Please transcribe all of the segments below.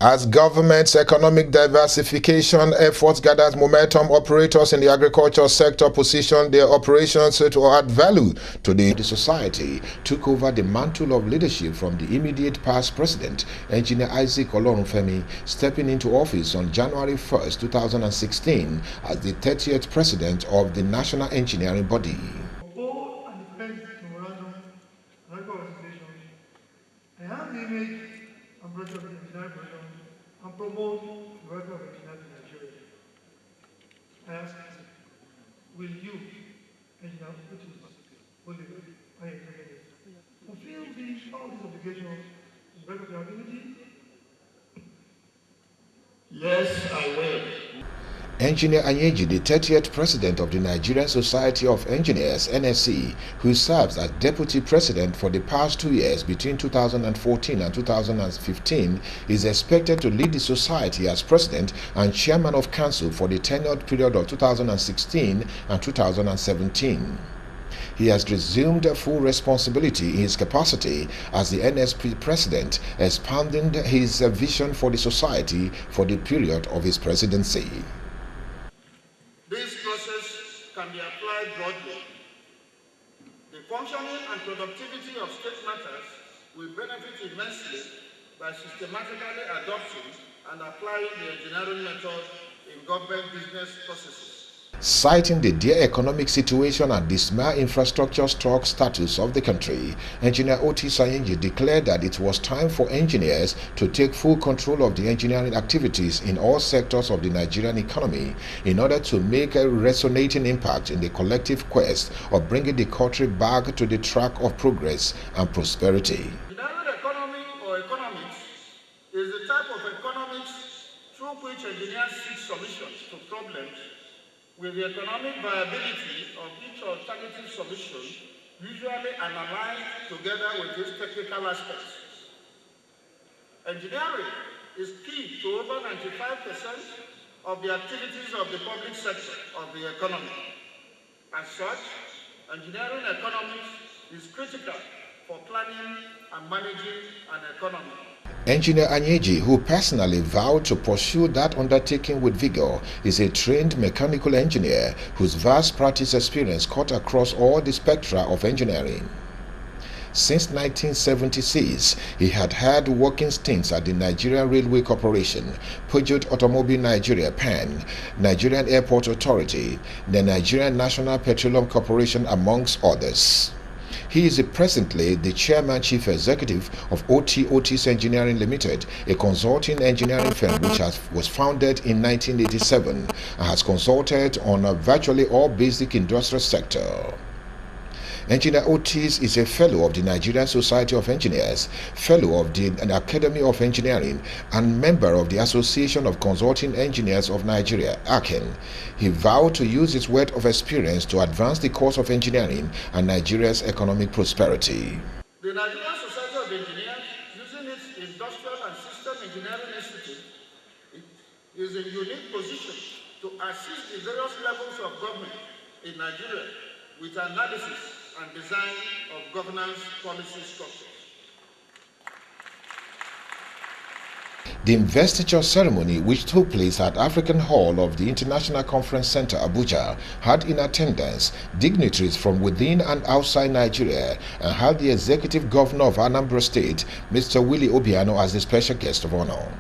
As government's economic diversification efforts gathered momentum, operators in the agriculture sector positioned their operations to add value to the society, took over the mantle of leadership from the immediate past president, Engineer Isaac Olorunfemi, stepping into office on January 1st, 2016 as the 30th president of the national engineering body. I have the image and brand of the engineering program and promote the work of engineers in Nigeria. I ask, will you, Engineer Otis, fulfill all these obligations in the of your ability? Yes, I will. Engineer Anyeji, the 30th president of the Nigerian Society of Engineers, NSE, who serves as deputy president for the past 2 years between 2014 and 2015, is expected to lead the society as president and chairman of council for the tenured period of 2016 and 2017. He has resumed full responsibility in his capacity as the NSP president, expanding his vision for the society for the period of his presidency. This process can be applied broadly. The functioning and productivity of state matters will benefit immensely by systematically adopting and applying the engineering method in government business processes. Citing the dire economic situation and dismal infrastructure stock status of the country, Engineer Otis declared that it was time for engineers to take full control of the engineering activities in all sectors of the Nigerian economy in order to make a resonating impact in the collective quest of bringing the country back to the track of progress and prosperity. Engineering economy or economics is the type of economics through which engineers seek solutions to problems with the economic viability of each alternative solution usually analyzed together with its technical aspects. Engineering is key to over 95% of the activities of the public sector of the economy. As such, engineering economics is critical for planning and managing an economy. Engineer Anyeji, who personally vowed to pursue that undertaking with vigor, is a trained mechanical engineer whose vast practice experience cut across all the spectra of engineering. Since 1976, he had working stints at the Nigerian Railway Corporation, Peugeot Automobile Nigeria (PAN), Nigerian Airport Authority, the Nigerian National Petroleum Corporation, amongst others. He is presently the chairman chief executive of Otis Engineering Limited, a consulting engineering firm which was founded in 1987 and has consulted on virtually all basic industrial sector. Engineer Otis is a fellow of the Nigerian Society of Engineers, fellow of the Academy of Engineering, and member of the Association of Consulting Engineers of Nigeria, ACEN. He vowed to use his wealth of experience to advance the cause of engineering and Nigeria's economic prosperity. The Nigerian Society of Engineers, using its Industrial and System Engineering Institute, is in a unique position to assist the various levels of government in Nigeria with analysis and design of governance policy structures. The investiture ceremony, which took place at African Hall of the International Conference Center, Abuja, had in attendance dignitaries from within and outside Nigeria and had the executive governor of Anambra State, Mr. Willie Obiano, as the special guest of honor.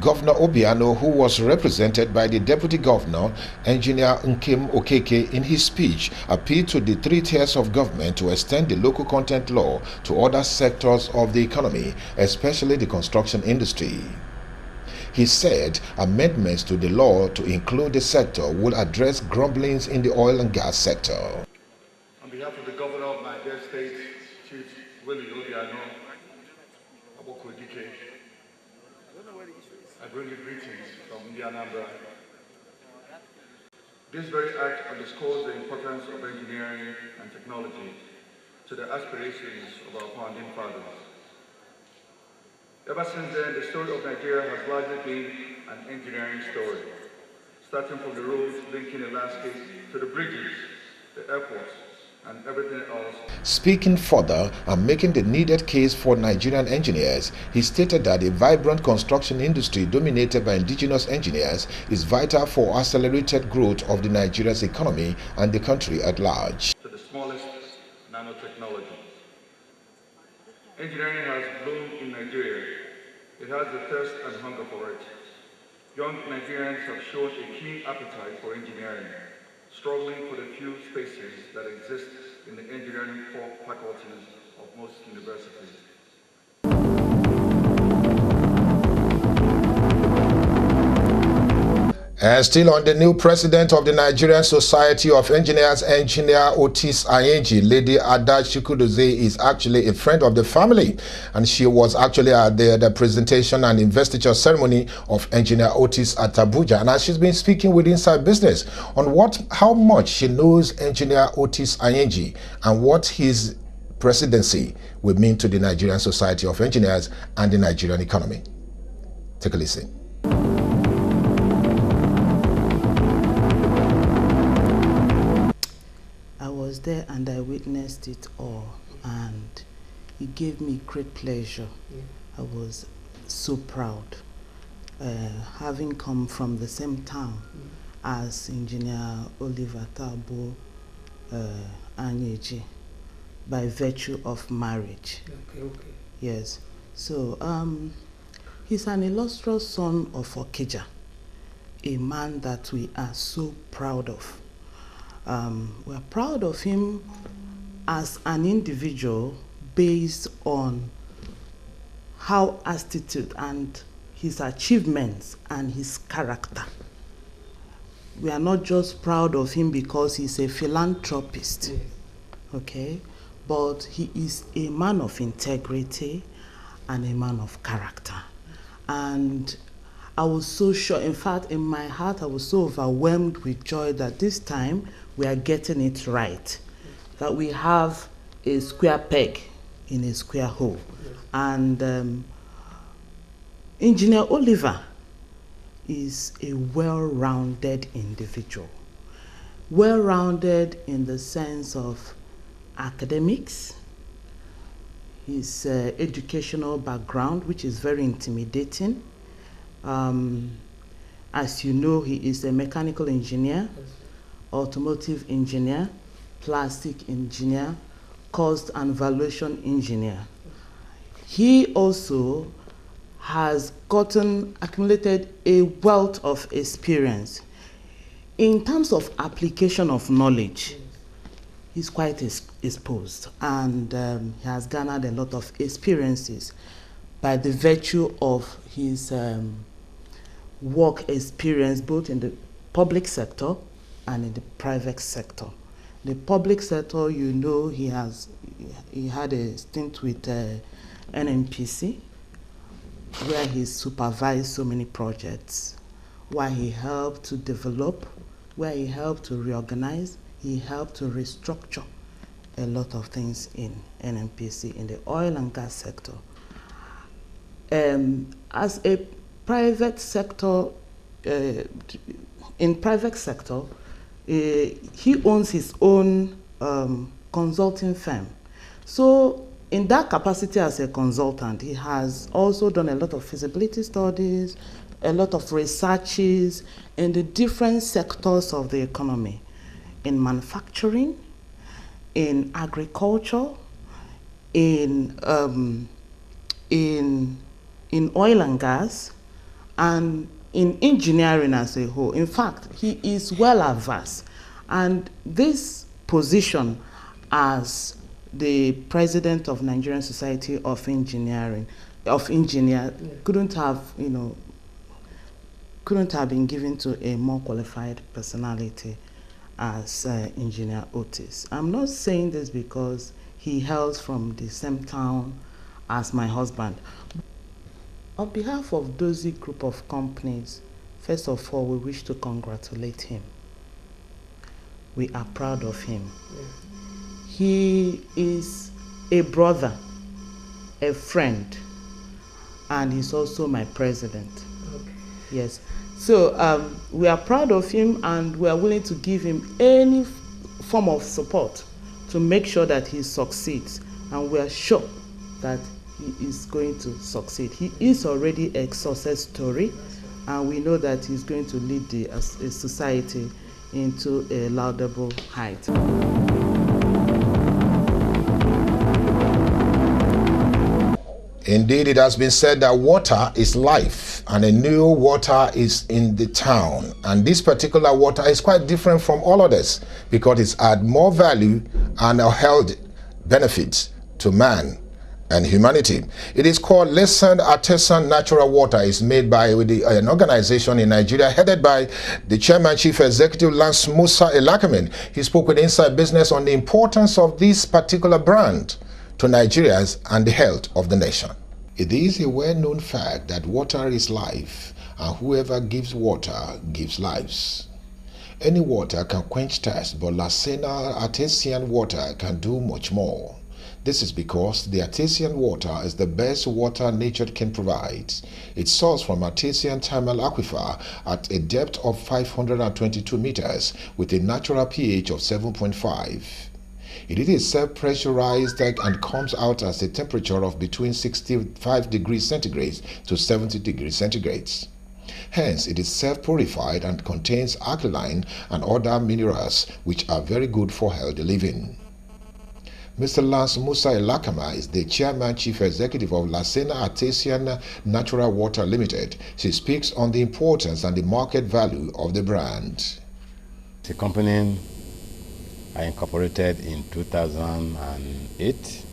Governor Obiano, who was represented by the Deputy Governor, Engineer Nkem Okeke, in his speech, appealed to the three tiers of government to extend the local content law to other sectors of the economy, especially the construction industry. He said amendments to the law to include the sector will address grumblings in the oil and gas sector. On behalf of the Governor of my dear state, Chief Willie Obiano, I bring you greetings from Anambra. This very act underscores the importance of engineering and technology to the aspirations of our founding fathers. Ever since then, the story of Nigeria has largely been an engineering story, starting from the roads linking the landscape to the bridges, the airports, and everything else. Speaking further and making the needed case for Nigerian engineers, he stated that a vibrant construction industry dominated by indigenous engineers is vital for accelerated growth of the Nigeria's economy and the country at large. To the smallest nanotechnology. Engineering has bloomed in Nigeria. It has the thirst and hunger for it. Young Nigerians have shown a keen appetite for engineering, struggling for the few spaces that exist in the engineering faculties of most universities. And still on the new president of the Nigerian Society of Engineers, Engineer Otis Ayenji, Lady Ada Chukwudozie is actually a friend of the family, and she was actually at the presentation and investiture ceremony of Engineer Otis at Abuja, and she's been speaking with Inside Business on how much she knows Engineer Otis Ayenji and what his presidency will mean to the Nigerian Society of Engineers and the Nigerian economy. Take a listen. There and I witnessed it all, and it gave me great pleasure. I was so proud, having come from the same town as Engineer Oliver Tabo Anyeji by virtue of marriage. Okay. Yes. So he's an illustrious son of Okija, a man that we are so proud of. We're proud of him as an individual based on how attitude and his achievements and his character. We are not just proud of him because he's a philanthropist, okay? But he is a man of integrity and a man of character. And I was so sure, in fact, in my heart, I was so overwhelmed with joy that this time we are getting it right, that we have a square peg in a square hole. And Engineer Oliver is a well-rounded individual. Well-rounded in the sense of academics, his educational background, which is very intimidating. As you know, he is a mechanical engineer, automotive engineer, plastic engineer, cost and valuation engineer. He also has accumulated a wealth of experience. In terms of application of knowledge, he's quite exposed, and he has garnered a lot of experiences by the virtue of his work experience both in the public sector and in the private sector. The public sector, you know, he had a stint with NNPC, where he supervised so many projects, where he helped to develop, where he helped to reorganize, he helped to restructure a lot of things in NNPC, in the oil and gas sector. As a private sector, in private sector, he owns his own consulting firm. So in that capacity as a consultant, he has also done a lot of feasibility studies, a lot of researches in the different sectors of the economy, in manufacturing, in agriculture, in oil and gas, and in engineering as a whole. In fact, he is well averse. And this position as the president of Nigerian Society of Engineers couldn't have been given to a more qualified personality as Engineer Otis. I'm not saying this because he hails from the same town as my husband. On behalf of Dozie Group of Companies, first of all, we wish to congratulate him. We are proud of him. He is a brother, a friend, and he's also my president. Okay. Yes. So we are proud of him, and we are willing to give him any form of support to make sure that he succeeds, and we are sure that he is going to succeed. He is already a success story, and we know that he's going to lead a society into a laudable height. Indeed, it has been said that water is life, and a new water is in the town. And this particular water is quite different from all others because it's add more value and health benefits to man and humanity. It is called Lesson Artisan Natural Water. It's made by an organization in Nigeria headed by the Chairman Chief Executive Lance Musa Elakamin. He spoke with Inside Business on the importance of this particular brand to Nigerians and the health of the nation. It is a well-known fact that water is life, and whoever gives water gives lives. Any water can quench thirst, but Lasena artesian water can do much more. This is because the artesian water is the best water nature can provide. It's sourced from artesian thermal aquifer at a depth of 522 meters with a natural pH of 7.5. It is self-pressurized and comes out at a temperature of between 65 degrees centigrade to 70 degrees centigrade. Hence, it is self-purified and contains alkaline and other minerals which are very good for healthy living. Mr. Lance Musa Elakama is the Chairman Chief Executive of Lasena Artesian Natural Water Limited. She speaks on the importance and the market value of the brand. The company I incorporated in 2008.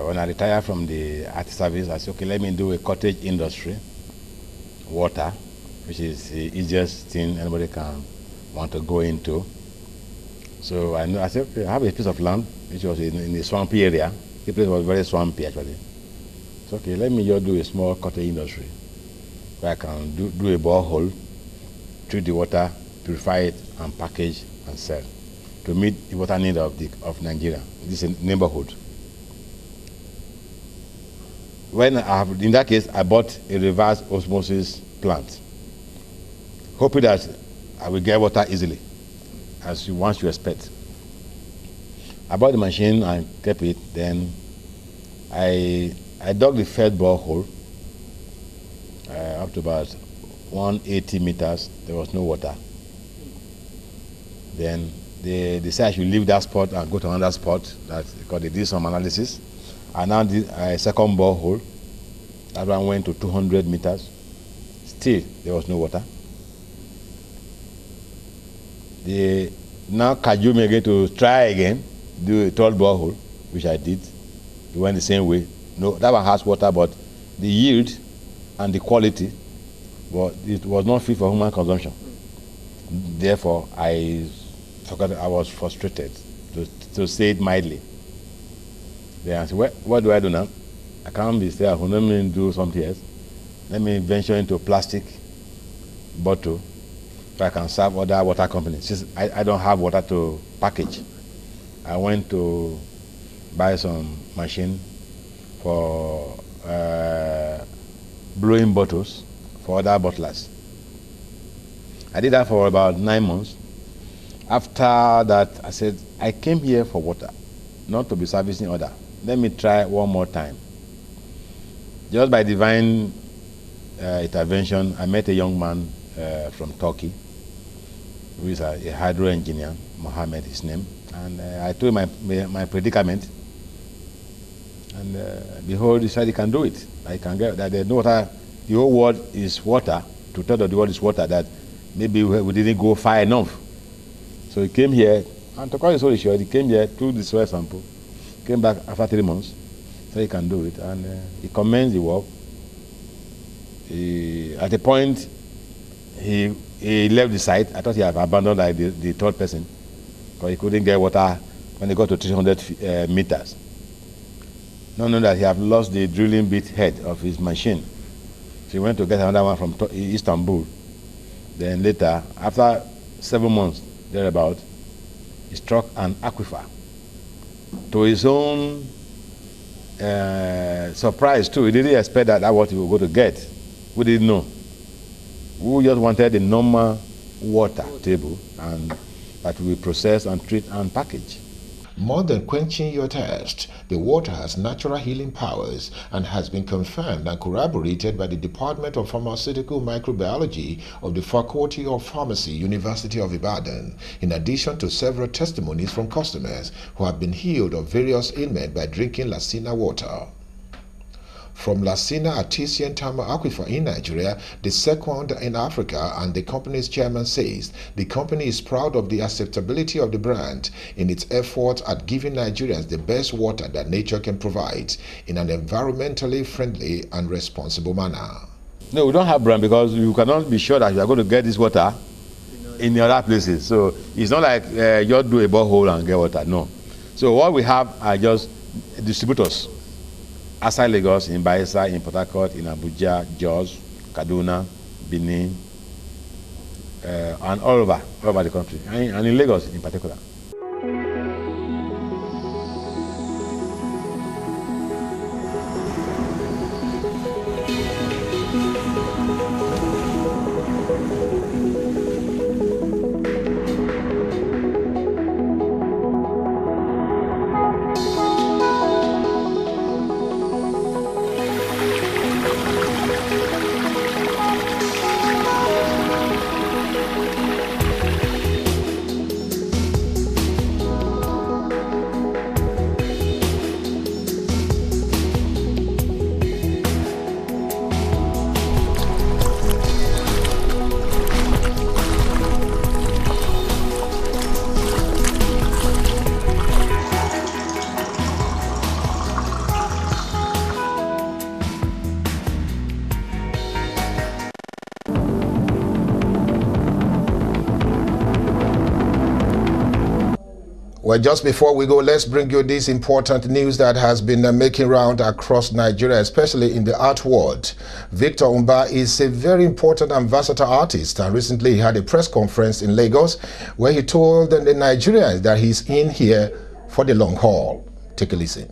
When I retired from the art service, I said, okay, let me do a cottage industry, water, which is the easiest thing anybody can want to go into. So I said, okay, I have a piece of land, which was in the swampy area. The place was very swampy, actually. So, okay, let me just do a small cottage industry where I can do a borehole, treat the water, purify it, and package and sell to meet the water need of Nigeria. This is a neighborhood. In that case, I bought a reverse osmosis plant, hoping that I will get water easily, as once you expect. I bought the machine and kept it. Then I dug the third borehole up to about 180 meters. There was no water. Then they decided I should leave that spot and go to another spot because they did some analysis. And now the second borehole, that one went to 200 meters. Still, there was no water. They now cajoled me again to try again, do a third borehole, which I did. It went the same way. No, that one has water, but the yield and the quality, it was not fit for human consumption. Therefore, I was frustrated, to say it mildly. Then I said, what do I do now? I can't be stay at home. Let me do something else. Let me venture into plastic bottle so I can serve other water companies. Since I don't have water to package, I went to buy some machine for blowing bottles for other bottlers. I did that for about 9 months. After that, I said, I came here for water, not to be servicing other. Let me try one more time. Just by divine intervention, I met a young man from Turkey, who is a hydro engineer, Mohammed, his name. And I told him my predicament. And behold, he said he can do it. I can get that there's no water. The whole world is water. 2/3 of the world is water. That maybe we didn't go far enough. So he came here, and to cut the story short, he came here, took the soil sample, came back after 3 months, so he can do it, and he commenced the work. At a point, he left the site. I thought he had abandoned like the third person, because he couldn't get water when he got to 300 meters. Not knowing that he had lost the drilling bit head of his machine. So he went to get another one from Istanbul. Then later, after 7 months, thereabout, he struck an aquifer. To his own surprise too, he didn't expect that what he was going to get. We didn't know. We just wanted the normal water table, and that we process and treat and package. More than quenching your thirst, the water has natural healing powers and has been confirmed and corroborated by the Department of Pharmaceutical Microbiology of the Faculty of Pharmacy, University of Ibadan, in addition to several testimonies from customers who have been healed of various ailments by drinking Lasina water. From Lasina Artesian Thermal Aquifer in Nigeria, the second in Africa, and the company's chairman says the company is proud of the acceptability of the brand in its efforts at giving Nigerians the best water that nature can provide in an environmentally friendly and responsible manner. No, we don't have brand because you cannot be sure that you are going to get this water in the other places. So it's not like you do a borehole and get water, no. So what we have are just distributors. Outside Lagos, in Bayelsa, in Port Harcourt, in Abuja, Jos, Kaduna, Benin, and all over the country, and in Lagos in particular. Well, just before we go, let's bring you this important news that has been making round across Nigeria, especially in the art world. Victor Umba is a very important and versatile artist, and recently he had a press conference in Lagos where he told the Nigerians that he's in here for the long haul. Take a listen.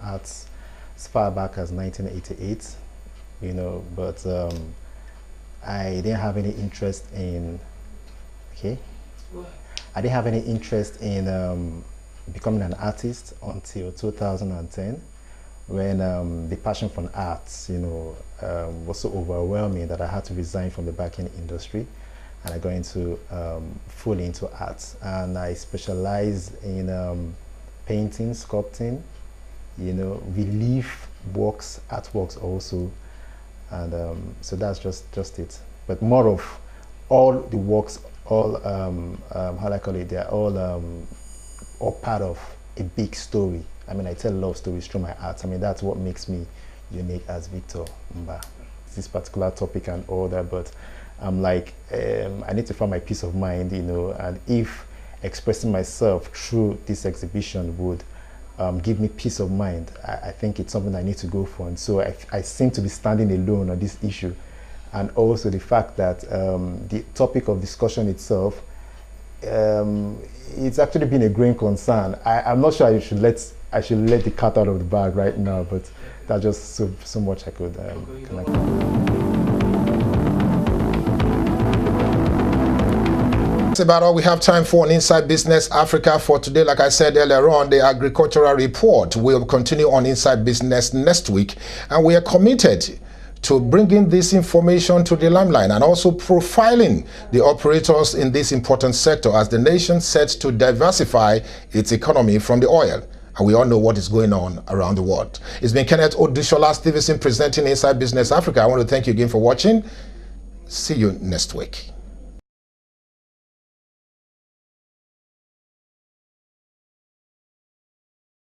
Arts as far back as 1988, you know, but I didn't have any interest in, I didn't have any interest in becoming an artist until 2010, when the passion for arts, you know, was so overwhelming that I had to resign from the back-end industry, and I got into fully into arts, and I specialize in painting, sculpting, you know, relief works, artworks also. And so that's just it. But more of all the works, all how do I call it? They're all part of a big story. I mean, I tell a lot of stories through my art. I mean, that's what makes me unique as Victor Umba. This particular topic and all that. But I'm like, I need to find my peace of mind, you know. And if expressing myself through this exhibition would give me peace of mind, I think it's something I need to go for. And so I seem to be standing alone on this issue. And also the fact that the topic of discussion itself, it's actually been a growing concern. I'm not sure I should let the cat out of the bag right now, but that's just so much I could connect. That's about all we have time for on Inside Business Africa for today. Like I said earlier on, the agricultural report will continue on Inside Business next week, and we are committed to bringing this information to the limelight and also profiling the operators in this important sector as the nation sets to diversify its economy from the oil. And we all know what is going on around the world. It's been Kenneth Odushola Stevenson presenting Inside Business Africa. I want to thank you again for watching. See you next week.